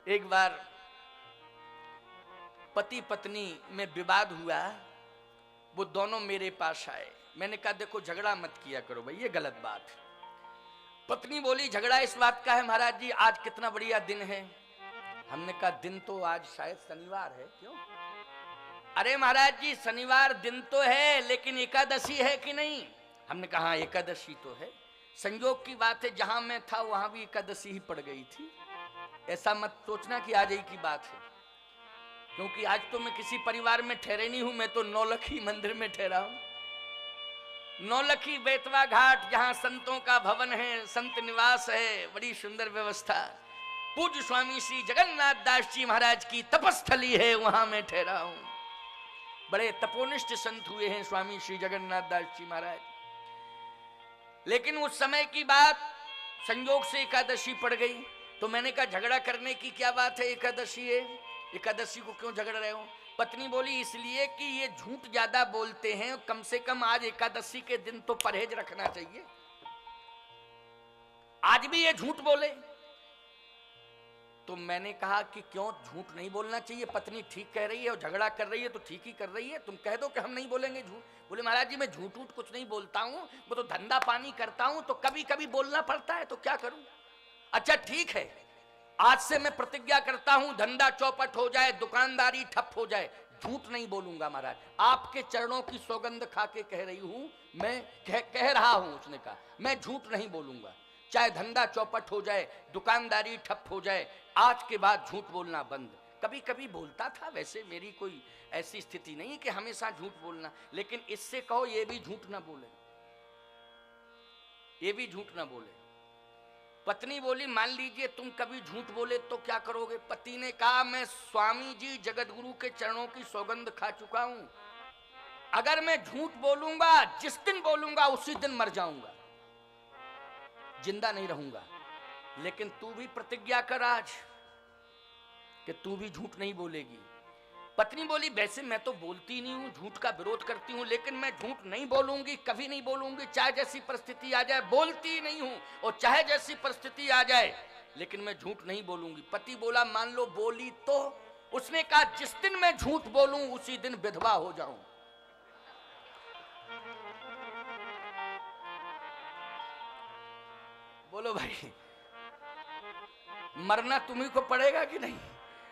एक बार पति पत्नी में विवाद हुआ, वो दोनों मेरे पास आए। मैंने कहा देखो झगड़ा मत किया करो भाई, ये गलत बात है। पत्नी बोली झगड़ा इस बात का है महाराज जी, आज कितना बढ़िया दिन है। हमने कहा दिन तो आज शायद शनिवार है। क्यों? अरे महाराज जी शनिवार दिन तो है, लेकिन एकादशी है कि नहीं? हमने कहा हाँ एकादशी तो है। संयोग की बात है, जहां मैं था वहां भी एकादशी ही पड़ गई थी। ऐसा मत सोचना कि आज ही की बात है, क्योंकि आज तो मैं किसी परिवार में ठहरे नहीं हूं, मैं तो नौलखी मंदिर में ठहरा हूं। नौलखी बेतवा घाट, जहां संतों का भवन है, संत निवास है, बड़ी सुंदर व्यवस्था। पूज्य स्वामी श्री जगन्नाथ दास जी महाराज की तपस्थली है, वहां मैं ठहरा हूं। बड़े तपोनिष्ठ संत हुए हैं स्वामी श्री जगन्नाथ दास जी महाराज। लेकिन उस समय की बात, संयोग से एकादशी पड़ गई। तो मैंने कहा झगड़ा करने की क्या बात है, एकादशी है, एकादशी को क्यों झगड़ रहे हो? पत्नी बोली इसलिए कि ये झूठ ज्यादा बोलते हैं, कम से कम आज एकादशी के दिन तो परहेज रखना चाहिए। आज भी ये झूठ बोले। तो मैंने कहा कि क्यों झूठ नहीं बोलना चाहिए, पत्नी ठीक कह रही है और झगड़ा कर रही है तो ठीक ही कर रही है, तुम कह दो कि हम नहीं बोलेंगे झूठ। बोले महाराज जी मैं झूठ उठ कुछ नहीं बोलता हूं, वो तो धंधा पानी करता हूं, तो कभी कभी बोलना पड़ता है, तो क्या करूं। अच्छा ठीक है, आज से मैं प्रतिज्ञा करता हूं धंधा चौपट हो जाए, दुकानदारी ठप हो जाए, झूठ नहीं बोलूंगा महाराज। आपके चरणों की सौगंध खा के कह रही हूं, मैं कह रहा हूं। उसने कहा मैं झूठ नहीं बोलूंगा, चाहे धंधा चौपट हो जाए, दुकानदारी ठप हो जाए, आज के बाद झूठ बोलना बंद। कभी कभी बोलता था, वैसे मेरी कोई ऐसी स्थिति नहीं कि हमेशा झूठ बोलना, लेकिन इससे कहो ये भी झूठ ना बोले, ये भी झूठ ना बोले। पत्नी बोली मान लीजिए तुम कभी झूठ बोले तो क्या करोगे? पति ने कहा मैं स्वामी जी जगतगुरु के चरणों की सौगंध खा चुका हूं, अगर मैं झूठ बोलूंगा, जिस दिन बोलूंगा उसी दिन मर जाऊंगा, जिंदा नहीं रहूंगा। लेकिन तू भी प्रतिज्ञा कर आज कि तू भी झूठ नहीं बोलेगी। पत्नी बोली वैसे मैं तो बोलती नहीं हूं, झूठ का विरोध करती हूं, लेकिन मैं झूठ नहीं बोलूंगी, कभी नहीं बोलूंगी, चाहे जैसी परिस्थिति आ जाए। बोलती नहीं हूं और चाहे जैसी परिस्थिति आ जाए, लेकिन मैं झूठ नहीं बोलूंगी। पति बोला मान लो बोली तो? उसने कहा जिस दिन मैं झूठ बोलूं उसी दिन विधवा हो जाऊं। बोलो भाई, मरना तुम्ही को पड़ेगा कि नहीं?